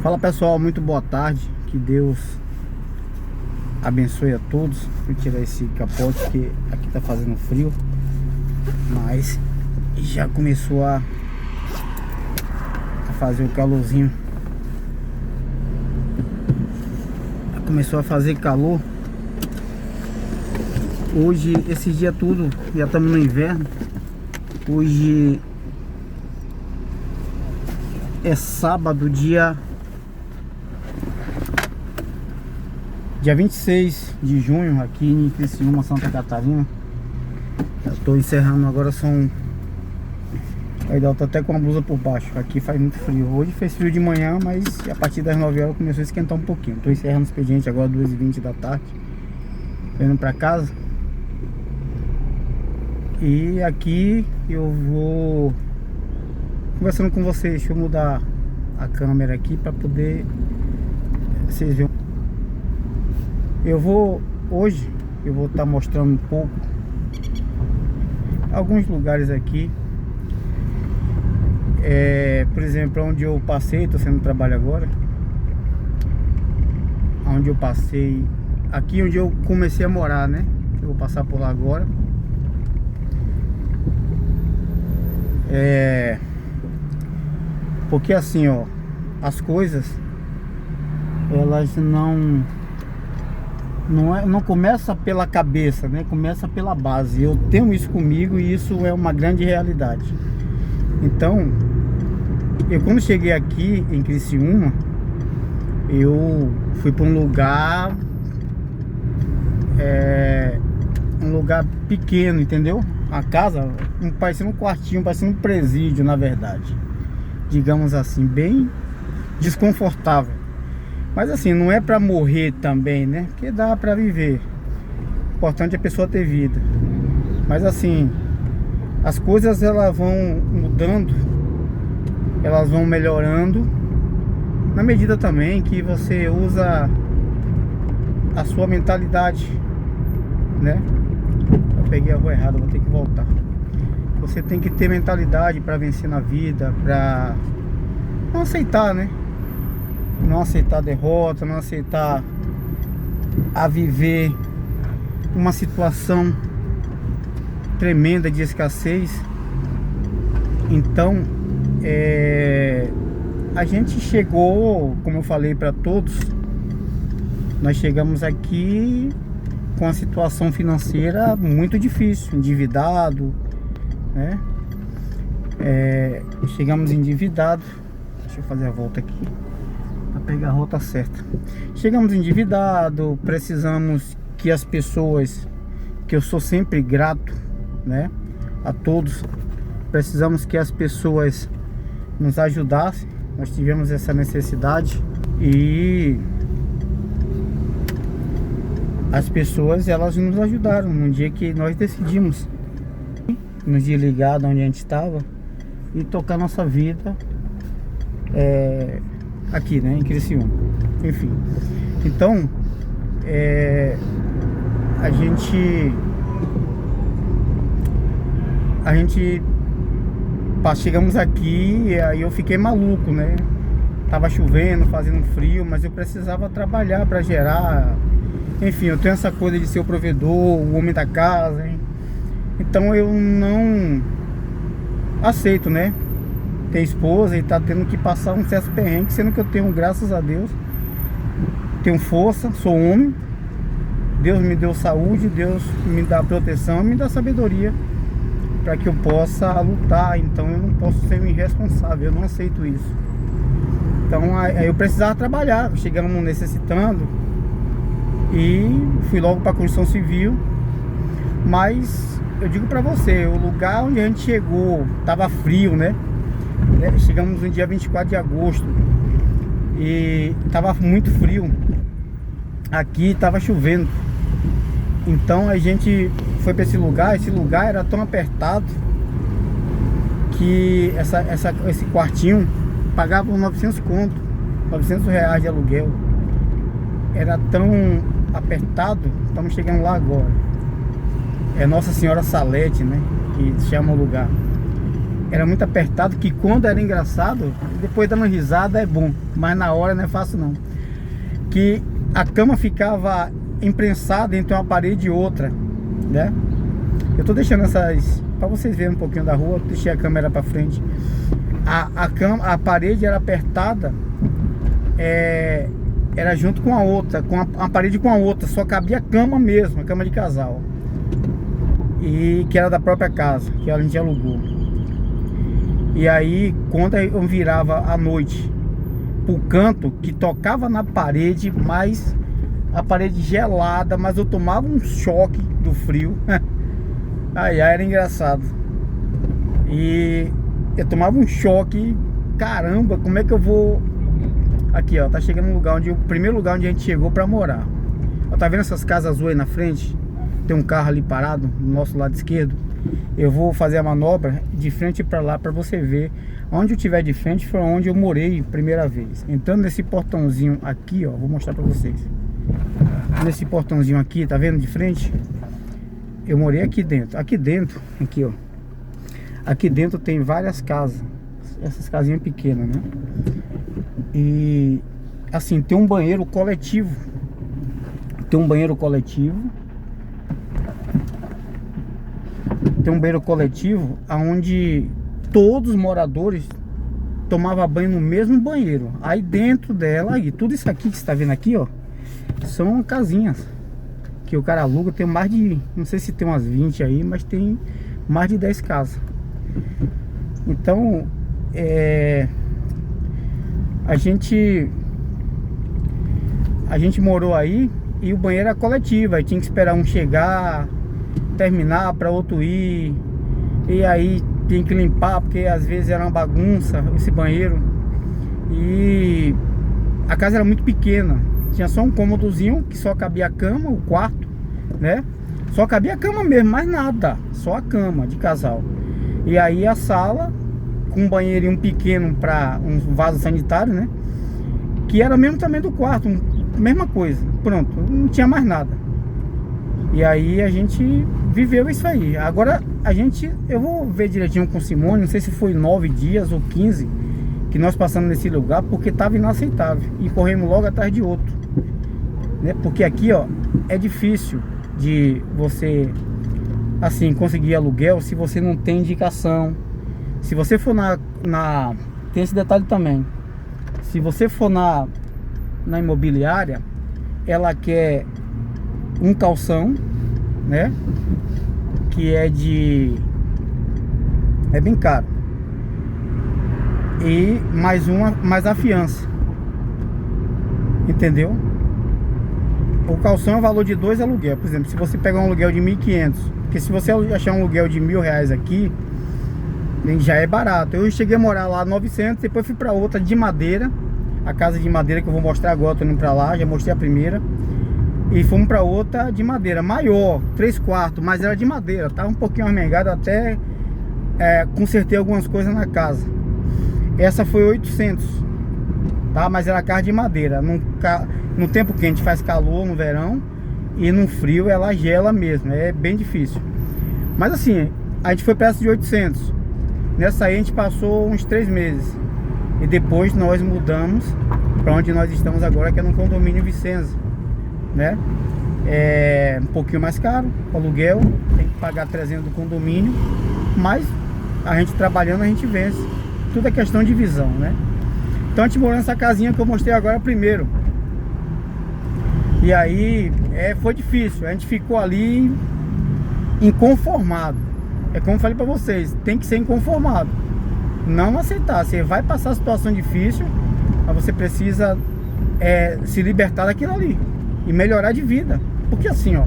Fala pessoal, muito boa tarde. Que Deus abençoe a todos. Vou tirar esse capote que aqui tá fazendo frio, mas já começou a fazer o calorzinho. Começou a fazer calor. Hoje, esse dia tudo, já estamos no inverno. Hoje é sábado, dia 26 de junho, aqui em Criciúma, Santa Catarina. Eu tô encerrando agora, Aí eu tô até com a blusa por baixo. Aqui faz muito frio. Hoje fez frio de manhã, mas a partir das 9 horas começou a esquentar um pouquinho. Tô encerrando o expediente agora, 2h20 da tarde. Tô indo pra casa. E aqui eu vou conversando com vocês. Deixa eu mudar a câmera aqui pra poder vocês verem. Hoje eu vou estar mostrando um pouco alguns lugares aqui. Por exemplo, onde eu passei, estou sendo trabalho agora. Onde eu passei, aqui onde eu comecei a morar, né? Eu vou passar por lá agora. Porque assim, ó, as coisas, elas não começa pela cabeça, né? Começa pela base. Eu tenho isso comigo e isso é uma grande realidade. Então, eu quando cheguei aqui em Criciúma, eu fui para um lugar pequeno, entendeu? A casa, parecendo um quartinho, parecendo um presídio, na verdade. Digamos assim, bem desconfortável. Mas assim, não é para morrer também, né? Porque dá para viver. O importante é a pessoa ter vida. Mas assim, as coisas elas vão mudando, elas vão melhorando, na medida também que você usa a sua mentalidade, né? Eu peguei a rua errada, vou ter que voltar. Você tem que ter mentalidade para vencer na vida, para não aceitar, né? Não aceitar a derrota, não aceitar a viver uma situação tremenda de escassez. Então, a gente chegou, como eu falei para todos, nós chegamos aqui com a situação financeira muito difícil, endividado, né? Chegamos endividados. Deixa eu fazer a volta aqui para pegar a rota certa. Chegamos endividados, precisamos que as pessoas, que eu sou sempre grato, né, a todos, precisamos que as pessoas nos ajudassem. Nós tivemos essa necessidade e as pessoas, elas nos ajudaram no dia que nós decidimos nos desligar de onde a gente estava e tocar nossa vida aqui, né, em Criciúma. Enfim, então a gente chegamos aqui e aí eu fiquei maluco, né? Tava chovendo, fazendo frio, mas eu precisava trabalhar para gerar. Enfim, eu tenho essa coisa de ser o provedor, o homem da casa, hein? Então eu não aceito, né, ter esposa e tá tendo que passar um certo perrengue, sendo que eu tenho, graças a Deus, tenho força, sou homem. Deus me deu saúde, Deus me dá proteção, me dá sabedoria para que eu possa lutar. Então eu não posso ser um irresponsável, eu não aceito isso. Então aí eu precisava trabalhar, chegamos necessitando e fui logo para a construção civil. Mas eu digo para você, o lugar onde a gente chegou tava frio, né? Chegamos no dia 24 de agosto e tava muito frio. Aqui tava chovendo. Então a gente foi para esse lugar era tão apertado que esse quartinho pagava uns 900 conto, R$900 de aluguel. Era tão apertado. Estamos chegando lá agora. É Nossa Senhora Salete, né, que chama o lugar. era muito apertado, que quando era engraçado, depois dando risada é bom, mas na hora não é fácil não. Que a cama ficava imprensada entre uma parede e outra, né? Eu tô deixando essas para vocês verem um pouquinho da rua, deixei a câmera para frente. A parede era apertada, era junto com a outra, com a parede com a outra, só cabia a cama mesmo, a cama de casal, e que era da própria casa, que a gente alugou. E aí, quando eu virava à noite pro canto, que tocava na parede, mas a parede gelada, mas eu tomava um choque do frio. Ai, era engraçado. E eu tomava um choque, caramba, como é que eu vou... Aqui, ó, tá chegando no lugar onde... O primeiro lugar onde a gente chegou pra morar. Ó, tá vendo essas casas azuis aí na frente? Tem um carro ali parado, no nosso lado esquerdo. Eu vou fazer a manobra de frente pra lá, pra você ver. Onde eu tiver de frente foi onde eu morei primeira vez. Entrando nesse portãozinho aqui, ó, vou mostrar pra vocês. Nesse portãozinho aqui, tá vendo de frente? Eu morei aqui dentro. Aqui dentro, aqui, ó. Aqui dentro tem várias casas. Essas casinhas pequenas, né? E assim, tem um banheiro coletivo. Tem um banheiro coletivo. Tem um banheiro coletivo onde todos os moradores tomavam banho no mesmo banheiro. Aí dentro dela, aí, tudo isso aqui que você está vendo aqui, ó, são casinhas que o cara aluga. Tem mais de, não sei se tem umas 20 aí, mas tem mais de 10 casas. Então, a gente morou aí e o banheiro era coletivo. Aí tinha que esperar um chegar, terminar para outro ir, e aí tem que limpar, porque às vezes era uma bagunça esse banheiro. E a casa era muito pequena, tinha só um cômodozinho que só cabia a cama, o quarto, né? Só cabia a cama mesmo, mais nada, só a cama de casal. E aí a sala com um banheirinho pequeno para um vaso sanitário, né? Que era mesmo também do quarto, mesma coisa, pronto, não tinha mais nada. E aí a gente viveu isso aí. Agora eu vou ver direitinho com o Simone, não sei se foi 9 dias ou 15 que nós passamos nesse lugar, porque estava inaceitável. E corremos logo atrás de outro, né? Porque aqui, ó, é difícil de você, assim, conseguir aluguel se você não tem indicação. Se você for tem esse detalhe também. Se você for na imobiliária, ela quer um calção, né? Que é bem caro. E mais a fiança. Entendeu? O calção é o valor de 2 aluguel. Por exemplo, se você pegar um aluguel de 1.500, porque se você achar um aluguel de R$1.000 aqui, já é barato. Eu cheguei a morar lá 900, depois fui para outra de madeira, a casa de madeira que eu vou mostrar agora. Tô indo para lá, já mostrei a primeira. E fomos para outra de madeira, maior, 3/4, mas era de madeira, tava um pouquinho armengada, até consertei algumas coisas na casa. Essa foi 800, tá? Mas era casa de madeira. No tempo quente faz calor no verão, e no frio ela gela mesmo, é bem difícil. Mas assim, a gente foi para essa de 800. Nessa aí a gente passou uns 3 meses. E depois nós mudamos para onde nós estamos agora, que é no condomínio Vicenza, né? É um pouquinho mais caro o aluguel, tem que pagar 300 do condomínio, mas a gente trabalhando, a gente vence. Tudo é questão de visão, né? Então a gente morou nessa casinha que eu mostrei agora primeiro. E aí foi difícil, a gente ficou ali inconformado. É como eu falei pra vocês, tem que ser inconformado, não aceitar. Você vai passar situação difícil, mas você precisa se libertar daquilo ali e melhorar de vida. Porque assim, ó,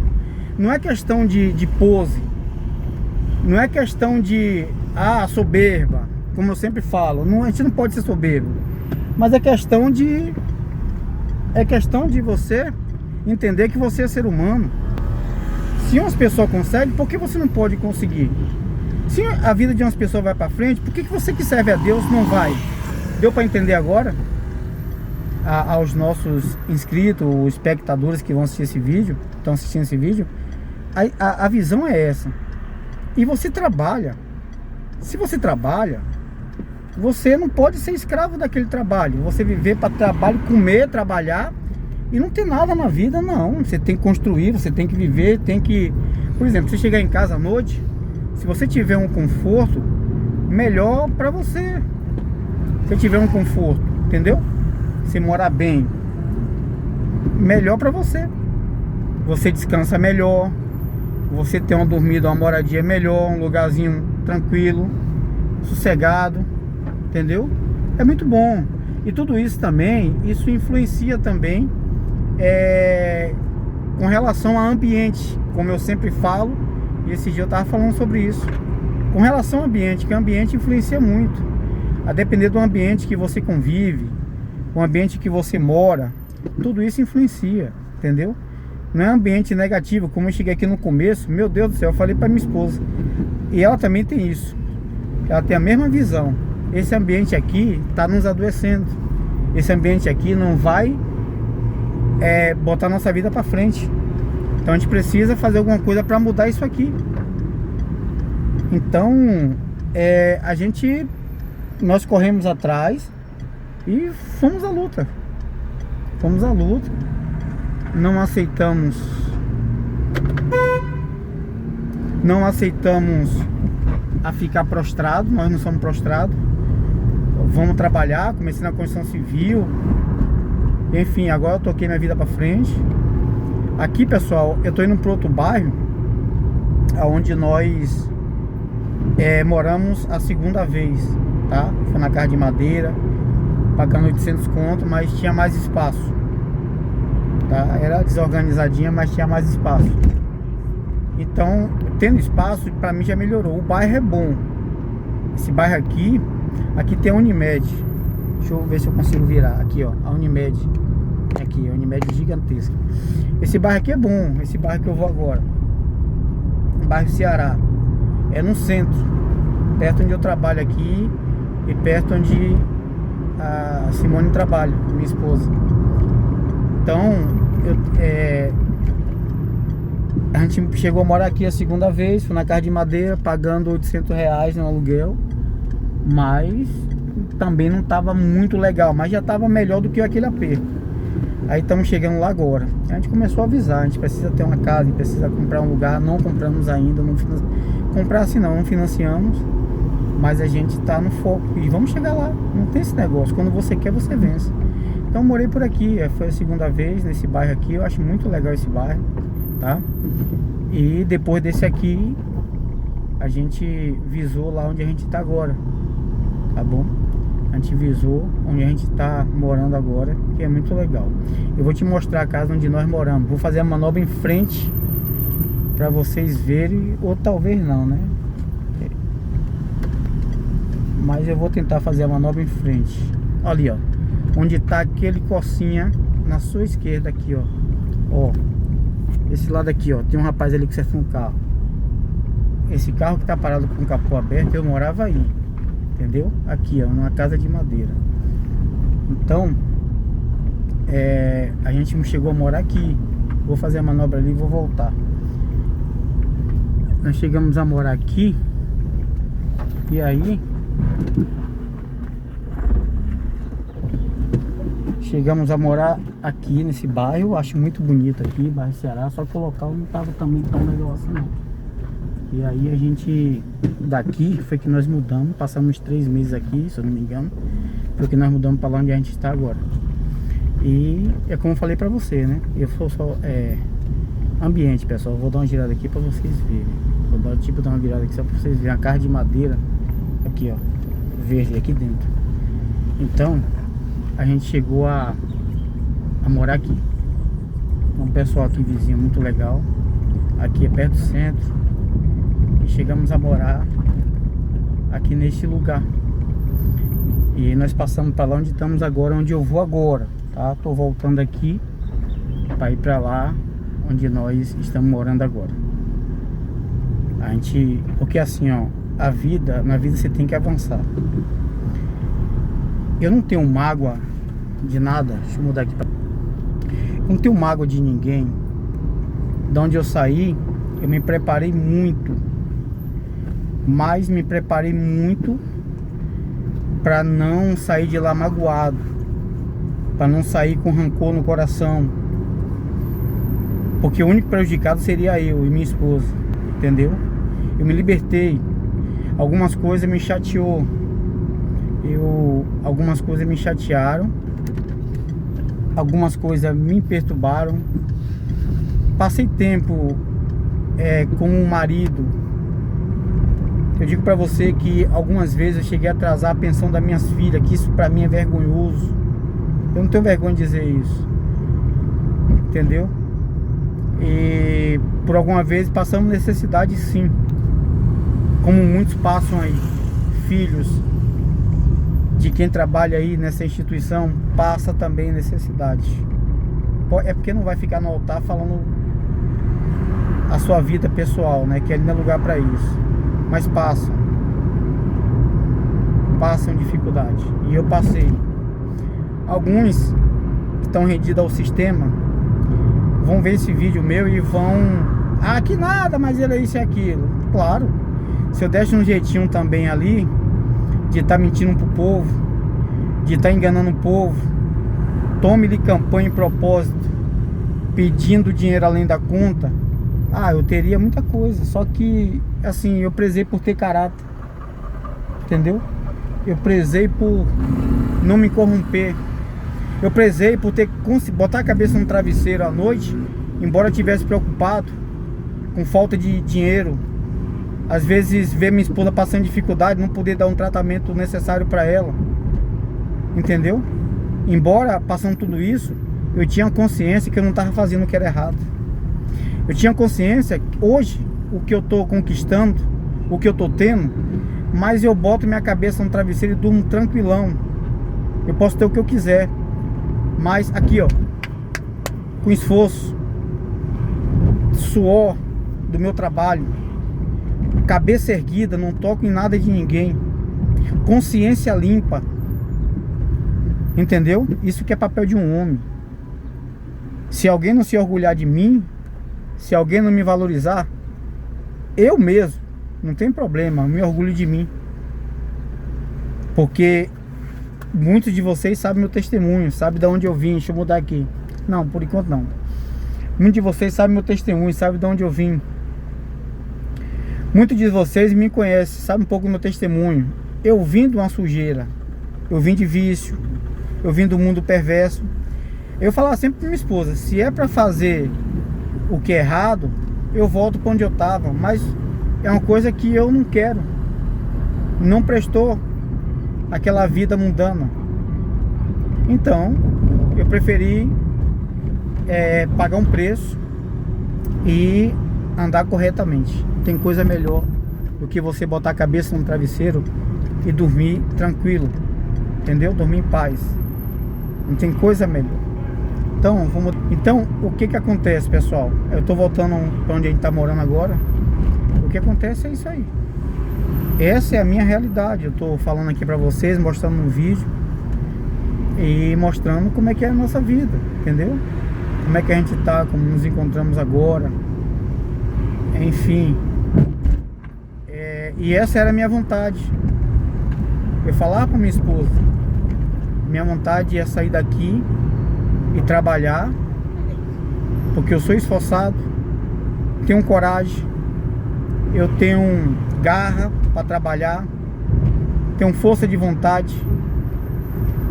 não é questão de pose, não é questão de soberba, como eu sempre falo. A gente não pode ser soberbo, mas é questão de você entender que você é ser humano. Se umas pessoas conseguem, por que você não pode conseguir? Se a vida de umas pessoas vai para frente, por que você que serve a Deus não vai? Deu para entender agora? Aos nossos inscritos, os espectadores que vão assistir esse vídeo, estão assistindo esse vídeo, a visão é essa. E você trabalha, Se você trabalha, você não pode ser escravo daquele trabalho. Você viver para trabalho, comer, trabalhar e não ter nada na vida, não. Você tem que construir, você tem que viver, tem que... Por exemplo, você chegar em casa à noite, se você tiver um conforto, melhor para você. Se tiver um conforto, entendeu? Se morar bem, melhor para você. Você descansa melhor, você tem uma dormida, uma moradia melhor, um lugarzinho tranquilo, sossegado, entendeu? É muito bom. E tudo isso também, isso influencia também com relação ao ambiente, como eu sempre falo, e esse dia eu estava falando sobre isso. Com relação ao ambiente, que o ambiente influencia muito. A depender do ambiente que você convive, o ambiente que você mora, tudo isso influencia, entendeu? Não é ambiente negativo, como eu cheguei aqui no começo, meu Deus do céu, eu falei para minha esposa, e ela também tem isso, ela tem a mesma visão. Esse ambiente aqui está nos adoecendo, esse ambiente aqui não vai botar nossa vida para frente, então a gente precisa fazer alguma coisa para mudar isso aqui. Então nós corremos atrás e fomos à luta, não aceitamos a ficar prostrado, nós não somos prostrados, vamos trabalhar, comecei na construção civil, enfim, agora eu toquei minha vida pra frente. Aqui, pessoal, eu tô indo para outro bairro, onde nós moramos a segunda vez, tá? Foi na casa de madeira, pagando 800 conto, mas tinha mais espaço, tá? Era desorganizadinha, mas tinha mais espaço. Então, tendo espaço, pra mim já melhorou. O bairro é bom. Esse bairro aqui tem a Unimed. Deixa eu ver se eu consigo virar. Aqui, ó, a Unimed. Aqui, a Unimed gigantesca. Esse bairro aqui é bom, esse bairro que eu vou agora. Bairro Ceará. É no centro, perto onde eu trabalho aqui e perto onde a Simone trabalha, minha esposa. Então, a gente chegou a morar aqui a segunda vez, fui na casa de madeira, pagando 800 reais no aluguel, mas também não estava muito legal, mas já estava melhor do que aquele AP. Aí estamos chegando lá agora. A gente começou a avisar, a gente precisa ter uma casa, a gente precisa comprar um lugar, não compramos ainda, comprar assim não financiamos, mas a gente está no foco e vamos chegar lá, não tem esse negócio, quando você quer você vence. Então morei por aqui, foi a segunda vez nesse bairro aqui, eu acho muito legal esse bairro, tá? E depois desse aqui, a gente visou lá onde a gente está agora, tá bom? A gente visou onde a gente está morando agora, que é muito legal. Eu vou te mostrar a casa onde nós moramos. Vou fazer a manobra em frente para vocês verem, ou talvez não, né? Mas eu vou tentar fazer a manobra em frente. Ali, ó, onde está aquele cocinha na sua esquerda aqui, ó. Ó, esse lado aqui, ó, tem um rapaz ali que serve um carro. Esse carro que tá parado com o capô aberto, eu morava aí. Entendeu? Aqui, ó, numa casa de madeira. Então, a gente chegou a morar aqui. Vou fazer a manobra ali e vou voltar. Nós chegamos a morar aqui. E aí chegamos a morar aqui nesse bairro. Acho muito bonito aqui, bairro Ceará. Só que o local não estava também tão legal assim não. E aí a gente, daqui foi que nós mudamos, passamos 3 meses aqui, se eu não me engano, foi que nós mudamos para lá onde a gente está agora. E é como eu falei para você, né? Eu sou só ambiente, pessoal. Vou dar uma girada aqui para vocês verem. Vou dar uma virada aqui só para vocês verem a casa de madeira aqui, ó, verde aqui dentro. Então a gente chegou a morar aqui. Um pessoal aqui vizinho muito legal. Aqui é perto do centro. Chegamos a morar aqui neste lugar. E nós passamos para lá onde estamos agora, onde eu vou agora, tá? Tô voltando aqui para ir para lá onde nós estamos morando agora. Porque assim, ó, na vida você tem que avançar. Eu não tenho mágoa de nada. Deixa eu mudar aqui. Eu não tenho mágoa de ninguém. De onde eu saí, eu me preparei muito. mas me preparei muito para não sair de lá magoado, para não sair com rancor no coração, porque o único prejudicado seria eu e minha esposa, entendeu? Eu me libertei. Algumas coisas me chateou, algumas coisas me chatearam, algumas coisas me perturbaram. Passei tempo com o marido. Eu digo pra você que algumas vezes eu cheguei a atrasar a pensão das minhas filhas, que isso pra mim é vergonhoso. Eu não tenho vergonha de dizer isso, entendeu? E por alguma vez passamos necessidade, sim, como muitos passam aí. Filhos de quem trabalha aí nessa instituição passa também necessidade. É porque não vai ficar no altar falando a sua vida pessoal, né? Que ali não é lugar para isso. Mas passam dificuldade. E eu passei. Alguns que estão rendidos ao sistema vão ver esse vídeo meu e vão: ah, que nada, mas ele é isso e aquilo. Claro, se eu desse um jeitinho também ali de estar mentindo pro povo, de estar enganando o povo, tome-lhe campanha em propósito, pedindo dinheiro além da conta, eu teria muita coisa. Só que, assim, eu prezei por ter caráter, entendeu? Eu prezei por não me corromper. Eu prezei por ter botar a cabeça no travesseiro à noite, embora eu estivesse preocupado com falta de dinheiro. Às vezes ver minha esposa passando dificuldade, não poder dar um tratamento necessário para ela, entendeu? Embora passando tudo isso, eu tinha consciência que eu não estava fazendo o que era errado. Eu tinha consciência que hoje o que eu estou conquistando, o que eu estou tendo, mas eu boto minha cabeça no travesseiro e durmo tranquilão. Eu posso ter o que eu quiser, mas aqui, ó, com esforço, suor do meu trabalho, cabeça erguida, não toco em nada de ninguém, consciência limpa, entendeu? Isso que é papel de um homem. Se alguém não se orgulhar de mim, se alguém não me valorizar, eu mesmo, não tem problema, eu me orgulho de mim, porque muitos de vocês sabem meu testemunho, sabem de onde eu vim. Deixa eu mudar aqui. Não, por enquanto não. Muitos de vocês sabem meu testemunho, sabem de onde eu vim. Muitos de vocês me conhecem, sabem um pouco do meu testemunho. Eu vim de uma sujeira, eu vim de vício, eu vim do mundo perverso. Eu falava sempre pra minha esposa: se é pra fazer o que é errado, eu volto pra onde eu tava. Mas é uma coisa que eu não quero. Não prestou aquela vida mundana. Então eu preferi pagar um preço e andar corretamente. Tem coisa melhor do que você botar a cabeça no travesseiro e dormir tranquilo, entendeu? Dormir em paz. Não tem coisa melhor. Então o que acontece, pessoal? Eu tô voltando para onde a gente tá morando agora. O que acontece é isso aí. Essa é a minha realidade. Eu tô falando aqui pra vocês, mostrando um vídeo e mostrando como é que é a nossa vida, entendeu? Como é que a gente tá, como nos encontramos agora. Enfim, e essa era a minha vontade. Eu falava pra minha esposa, minha vontade é sair daqui e trabalhar, porque eu sou esforçado, tenho coragem, eu tenho garra para trabalhar, tenho força de vontade,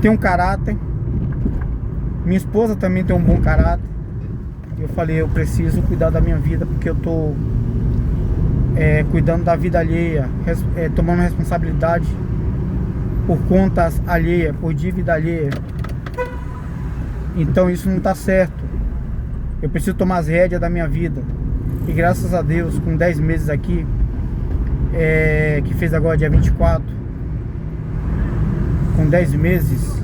tenho caráter. Minha esposa também tem um bom caráter. Eu falei: eu preciso cuidar da minha vida, porque eu tô cuidando da vida alheia, tomando responsabilidade por contas alheias, por dívida alheia. Então isso não tá certo. Eu preciso tomar as rédeas da minha vida. E graças a Deus, com 10 meses aqui, que fez agora dia 24, com 10 meses,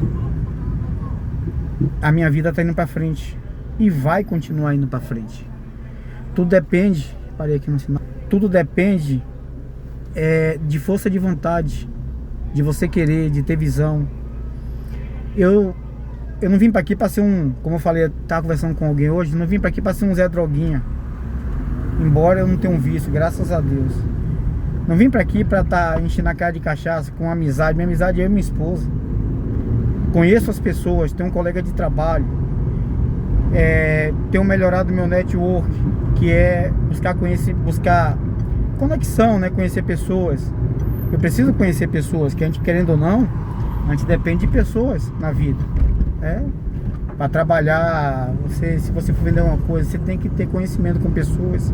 a minha vida tá indo pra frente. E vai continuar indo pra frente. Tudo depende, parei aqui no sinal. Tudo depende de força de vontade, de você querer, de ter visão. Eu não vim pra aqui pra ser como eu falei, tava conversando com alguém hoje, não vim pra aqui pra ser um Zé Droguinha. Embora eu não tenha um vício, graças a Deus. Não vim pra aqui pra estar enchendo a cara de cachaça com amizade. Minha amizade é eu e minha esposa. Conheço as pessoas, tenho um colega de trabalho. Tenho melhorado meu network, que é buscar conexão, né? Conhecer pessoas. Eu preciso conhecer pessoas, que a gente, querendo ou não, a gente depende de pessoas na vida. Para trabalhar, se você for vender uma coisa, você tem que ter conhecimento com pessoas.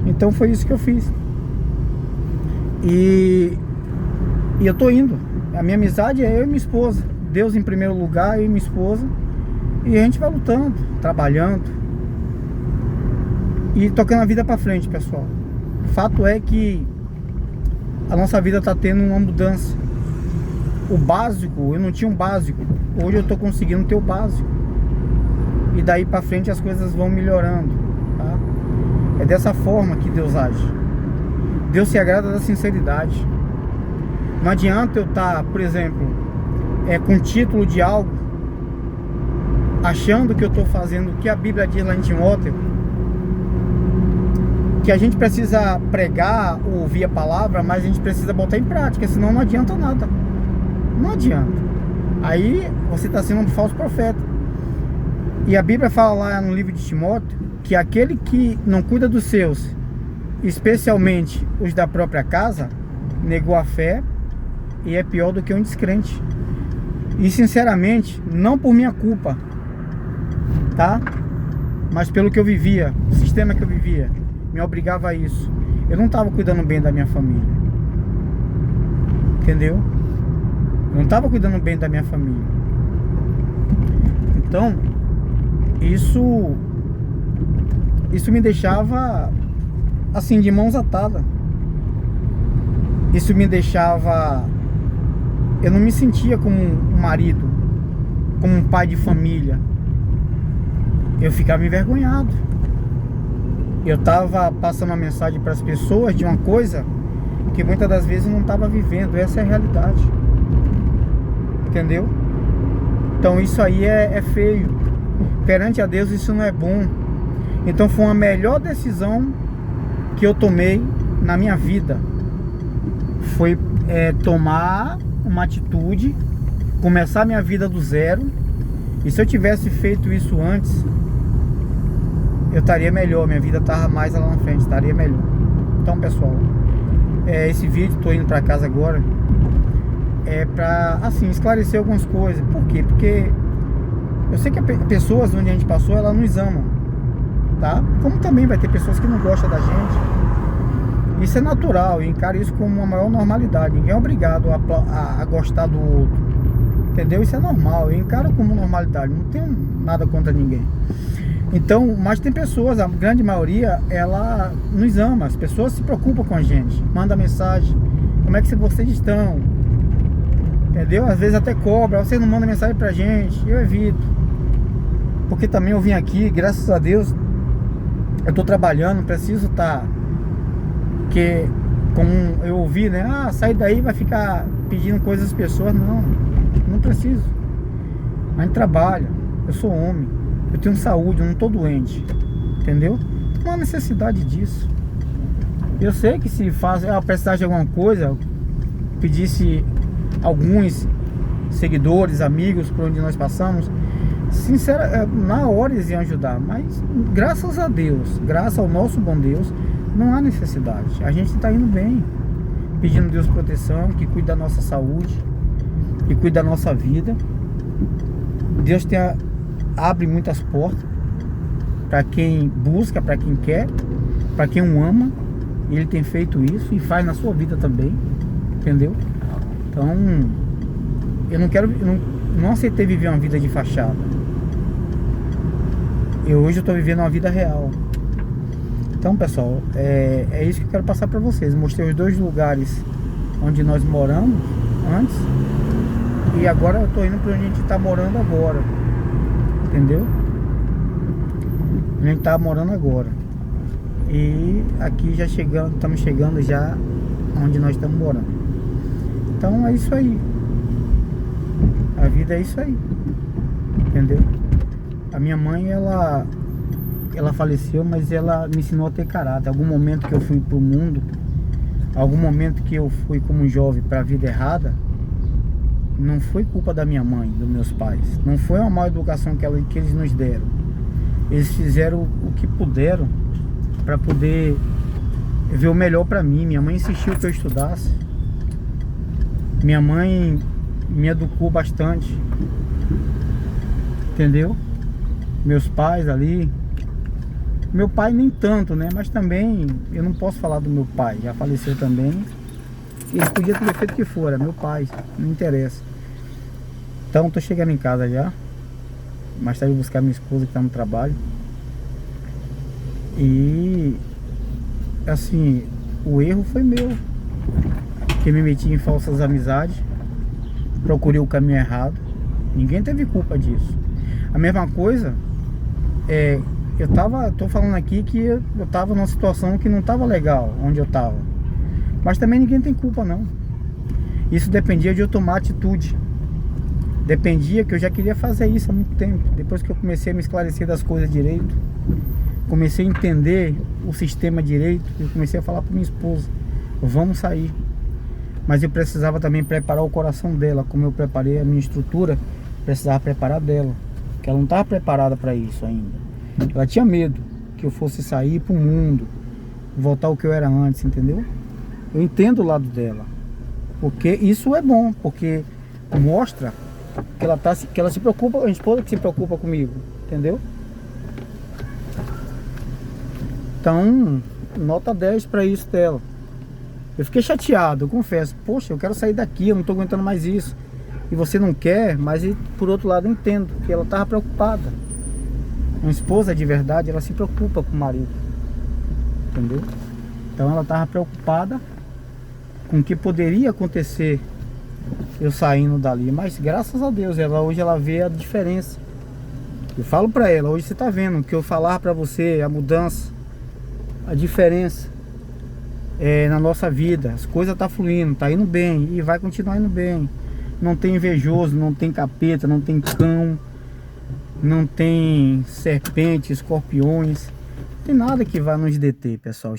Então foi isso que eu fiz. E eu tô indo. A minha amizade é eu e minha esposa. Deus em primeiro lugar, eu e minha esposa. E a gente vai lutando, trabalhando e tocando a vida pra frente, pessoal. O fato é que a nossa vida tá tendo uma mudança. O básico, eu não tinha um básico. Hoje eu tô conseguindo ter o básico. E daí pra frente as coisas vão melhorando, tá? É dessa forma que Deus age. Deus se agrada da sinceridade. Não adianta eu estar, por exemplo, com título de algo, achando que eu estou fazendo o que a Bíblia diz lá em Timóteo, que a gente precisa pregar ou ouvir a palavra, mas a gente precisa botar em prática, senão não adianta nada. Não adianta. Aí você está sendo um falso profeta. E a Bíblia fala lá no livro de Timóteo que aquele que não cuida dos seus, especialmente os da própria casa, negou a fé e é pior do que um descrente. E sinceramente, não por minha culpa, tá? Mas pelo que eu vivia, o sistema que eu vivia me obrigava a isso. Eu não estava cuidando bem da minha família, entendeu? Eu não estava cuidando bem da minha família. Então isso me deixava assim, de mãos atadas. Isso me deixava... Eu não me sentia como um marido, como um pai de família. Eu ficava envergonhado. Eu estava passando uma mensagem para as pessoas de uma coisa que muitas das vezes eu não estava vivendo. Essa é a realidade. Entendeu? Então isso aí é feio. Perante a Deus isso não é bom. Então foi a melhor decisão que eu tomei na minha vida. Foi tomar uma atitude, começar minha vida do zero. E se eu tivesse feito isso antes, eu estaria melhor, minha vida estava mais lá na frente, estaria melhor. Então, pessoal, esse vídeo, estou indo para casa agora, é para, assim, esclarecer algumas coisas. Por quê? Porque eu sei que pessoas onde a gente passou, elas nos amam, tá? Como também vai ter pessoas que não gostam da gente. Isso é natural, eu encaro isso como uma maior normalidade. Ninguém é obrigado a gostar do outro, entendeu? Isso é normal, eu encaro como normalidade, não tenho nada contra ninguém. Então, mas tem pessoas, a grande maioria, ela nos ama. As pessoas se preocupam com a gente, manda mensagem: como é que vocês estão? Entendeu? Às vezes até cobra: vocês não mandam mensagem pra gente. Eu evito, porque também eu vim aqui, graças a Deus, eu tô trabalhando, preciso estar... Porque, como eu ouvi, né? Ah, sai daí, vai ficar pedindo coisas às pessoas. Não preciso. A gente trabalha, eu sou homem, eu tenho saúde, eu não estou doente, entendeu? Não há necessidade disso. Eu sei que se precisar de alguma coisa, pedisse alguns seguidores, amigos por onde nós passamos, sinceramente, na hora eles iam ajudar. Mas graças a Deus, graças ao nosso bom Deus, não há necessidade. A gente está indo bem, pedindo a Deus proteção, que cuide da nossa saúde, que cuide da nossa vida. Deus abre muitas portas para quem busca, para quem quer, para quem o ama. E Ele tem feito isso e faz na sua vida também, entendeu? Então, eu não aceitei viver uma vida de fachada. Hoje eu estou vivendo uma vida real. Então, pessoal, é isso que eu quero passar para vocês. Mostrei os dois lugares onde nós moramos antes, e agora eu estou indo para onde a gente está morando agora, entendeu? A gente está morando agora. E aqui já estamos chegando já onde nós estamos morando. Então é isso aí. A vida é isso aí, entendeu? A minha mãe, ela faleceu, mas ela me ensinou a ter caráter. Algum momento que eu fui pro mundo, algum momento que eu fui como jovem para a vida errada, não foi culpa da minha mãe, dos meus pais. Não foi uma má educação que eles nos deram. Eles fizeram o que puderam para poder ver o melhor para mim. Minha mãe insistiu que eu estudasse. Minha mãe me educou bastante. Entendeu? Meus pais ali. Meu pai nem tanto, né? Mas também eu não posso falar do meu pai. Já faleceu também. Ele podia ter feito o que for, meu pai. Não interessa. Então tô chegando em casa já. Mais tarde eu vou buscar minha esposa que tá no trabalho. E assim, o erro foi meu. Que me meti em falsas amizades. Procurei o caminho errado. Ninguém teve culpa disso. A mesma coisa tô falando aqui que eu tava numa situação que não tava legal onde eu tava. Mas também ninguém tem culpa não. Isso dependia de eu tomar atitude. Dependia que eu já queria fazer isso há muito tempo. Depois que eu comecei a me esclarecer das coisas direito, comecei a entender o sistema direito, eu comecei a falar para minha esposa, vamos sair. Mas eu precisava também preparar o coração dela, como eu preparei a minha estrutura, precisava preparar dela, porque ela não estava preparada para isso ainda. Ela tinha medo que eu fosse sair para o mundo, voltar ao que eu era antes, entendeu? Eu entendo o lado dela, porque isso é bom, porque mostra que ela se preocupa, a esposa que se preocupa comigo, entendeu? Então, nota 10 para isso dela. Eu fiquei chateado, eu confesso. Poxa, eu quero sair daqui, eu não tô aguentando mais isso. E você não quer, mas por outro lado eu entendo, que ela tava preocupada. Uma esposa de verdade, ela se preocupa com o marido, entendeu? Então ela tava preocupada com o que poderia acontecer eu saindo dali, mas graças a Deus, hoje ela vê a diferença. Eu falo pra ela, hoje você tá vendo que eu falar pra você, a mudança, a diferença na nossa vida, as coisas tá fluindo, tá indo bem e vai continuar indo bem. Não tem invejoso, não tem capeta, não tem cão, não tem serpente, escorpiões, não tem nada que vá nos deter, pessoal.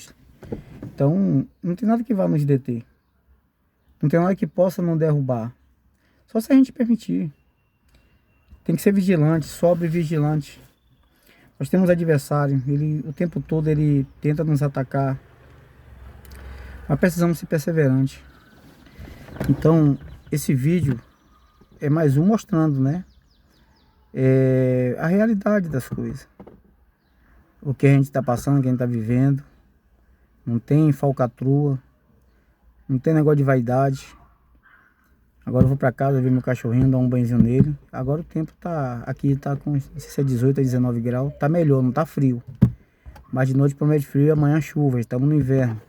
Então, não tem nada que vá nos deter. Não tem nada que possa nos derrubar. Só se a gente permitir. Tem que ser vigilante, sobre vigilante. Nós temos adversário, ele o tempo todo ele tenta nos atacar. Mas precisamos ser perseverantes. Então, esse vídeo é mais um mostrando, né? A realidade das coisas. O que a gente está passando, o que a gente está vivendo. Não tem falcatrua. Não tem negócio de vaidade. Agora eu vou pra casa ver meu cachorrinho, dar um banhozinho nele. Agora o tempo tá... Aqui tá com... Não sei se é 18 a 19 graus. Tá melhor, não tá frio. Mas de noite promete frio e amanhã chuva. Estamos no inverno.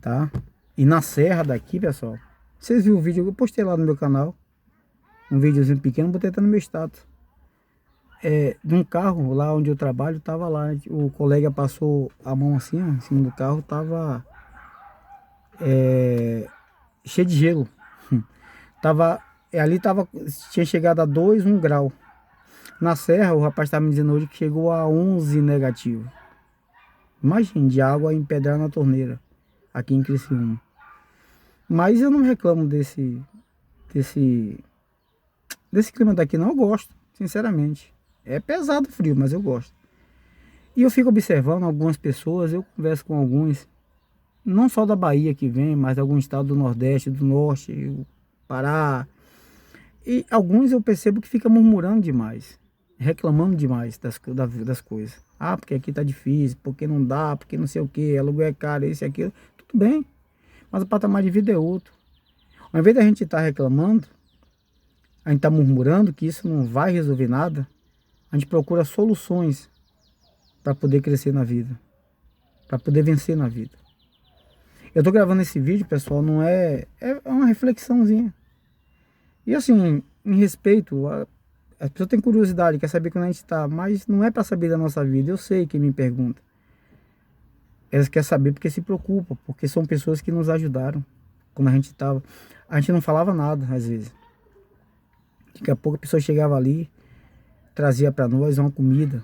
Tá? E na serra daqui, pessoal. Vocês viram o vídeo? Eu postei lá no meu canal. Um videozinho pequeno, botei até no meu status. De um carro lá onde eu trabalho, tava lá. O colega passou a mão assim, ó, em cima do carro. Tava... cheio de gelo. Tinha chegado a 2, 1 grau. Na serra, o rapaz estava me dizendo hoje que chegou a 11 negativo. Imagine, de água empedrar na torneira, aqui em Criciúma. Mas eu não reclamo desse clima daqui não, eu gosto, sinceramente. É pesado o frio, mas eu gosto. E eu fico observando algumas pessoas, eu converso com alguns, não só da Bahia que vem, mas de alguns estados do Nordeste, do Norte, o Pará. E alguns eu percebo que fica murmurando demais, reclamando demais das coisas. Ah, porque aqui tá difícil, porque não dá, porque não sei o que, aluguel é caro, isso e aquilo. Tudo bem, mas o patamar de vida é outro. Ao invés da gente estar reclamando, a gente tá murmurando que isso não vai resolver nada, a gente procura soluções para poder crescer na vida, para poder vencer na vida. Eu tô gravando esse vídeo, pessoal, não é uma reflexãozinha. E assim, em respeito, as pessoas têm curiosidade, quer saber quando a gente tá, mas não é para saber da nossa vida, eu sei quem me pergunta. Elas querem saber porque se preocupam, porque são pessoas que nos ajudaram quando a gente não falava nada às vezes. Daqui a pouco a pessoa chegava ali, trazia para nós uma comida,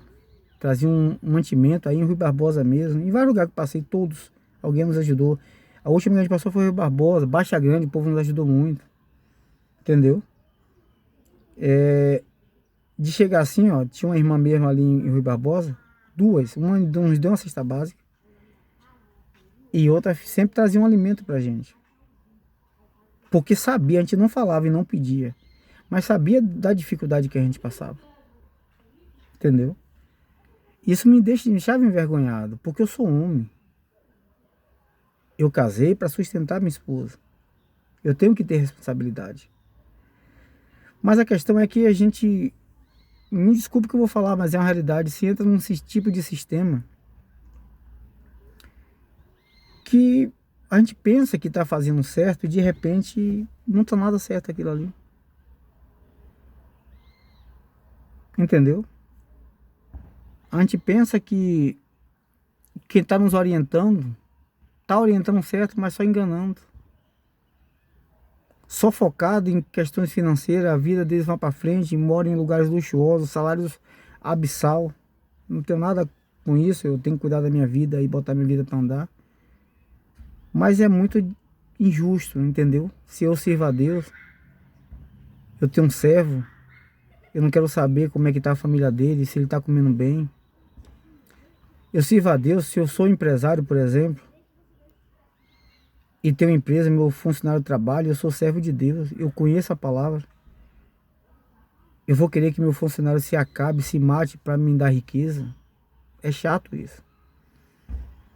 trazia um mantimento aí em Rui Barbosa mesmo, em vários lugares que passei, todos, alguém nos ajudou. A última que a gente passou foi Rio Barbosa, Baixa Grande, o povo nos ajudou muito. Entendeu? De chegar assim, ó, tinha uma irmã mesmo ali em Rui Barbosa, duas, uma nos deu uma cesta básica e outra sempre trazia um alimento pra gente. Porque sabia, a gente não falava e não pedia, mas sabia da dificuldade que a gente passava. Entendeu? Isso me deixava envergonhado, porque eu sou homem. Eu casei para sustentar minha esposa. Eu tenho que ter responsabilidade. Mas a questão é que a gente, me desculpe que eu vou falar, mas é uma realidade, se entra num tipo de sistema que a gente pensa que está fazendo certo e de repente não está nada certo aquilo ali. Entendeu? A gente pensa que quem está nos orientando, está orientando certo, mas só enganando. Só focado em questões financeiras, a vida deles vai para frente, moram em lugares luxuosos, salários abissal. Não tenho nada com isso, eu tenho que cuidar da minha vida e botar minha vida para andar. Mas é muito injusto, entendeu? Se eu sirvo a Deus, eu tenho um servo, eu não quero saber como é que tá a família dele, se ele tá comendo bem. Eu sirvo a Deus, se eu sou empresário, por exemplo, e tenho uma empresa, meu funcionário trabalha, eu sou servo de Deus, eu conheço a palavra. Eu vou querer que meu funcionário se acabe, se mate para me dar riqueza? É chato isso.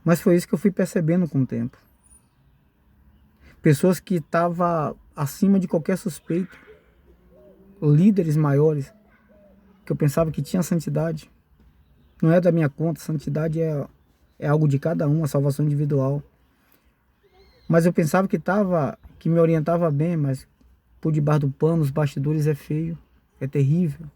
Mas foi isso que eu fui percebendo com o tempo. Pessoas que estavam acima de qualquer suspeito, líderes maiores, que eu pensava que tinha santidade. Não é da minha conta, santidade é algo de cada um, a salvação individual. Mas eu pensava que me orientava bem, mas por debaixo do pano, os bastidores é feio, é terrível.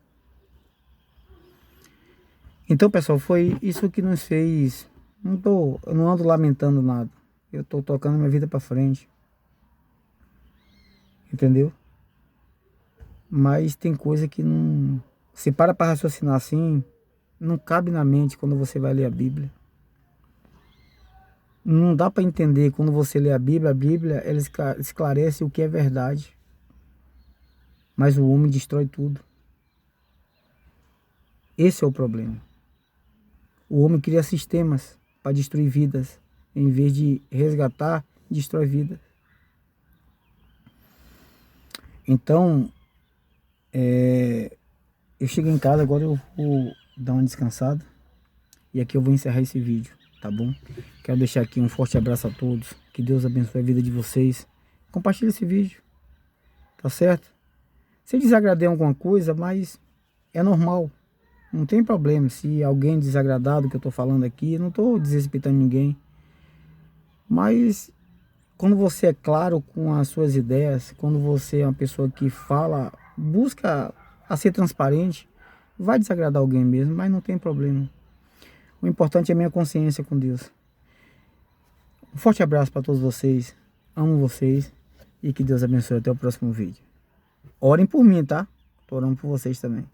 Então, pessoal, foi isso que nos fez. Eu não ando lamentando nada. Eu estou tocando minha vida para frente. Entendeu? Mas tem coisa que não. Se para raciocinar assim, não cabe na mente quando você vai ler a Bíblia. Não dá para entender quando você lê a Bíblia ela esclarece o que é verdade. Mas o homem destrói tudo. Esse é o problema. O homem cria sistemas para destruir vidas. Em vez de resgatar, destrói vidas. Então, eu cheguei em casa, agora eu vou dar uma descansada. E aqui eu vou encerrar esse vídeo, tá bom? Quero deixar aqui um forte abraço a todos. Que Deus abençoe a vida de vocês. Compartilhe esse vídeo, tá certo? Se desagradei em alguma coisa, mas é normal. Não tem problema. Se alguém desagradado do que eu tô falando aqui, eu não tô desrespeitando ninguém. Mas quando você é claro com as suas ideias, quando você é uma pessoa que fala, busca a ser transparente, vai desagradar alguém mesmo, mas não tem problema. O importante é a minha consciência com Deus. Um forte abraço para todos vocês. Amo vocês. E que Deus abençoe. Até o próximo vídeo. Orem por mim, tá? Tô orando por vocês também.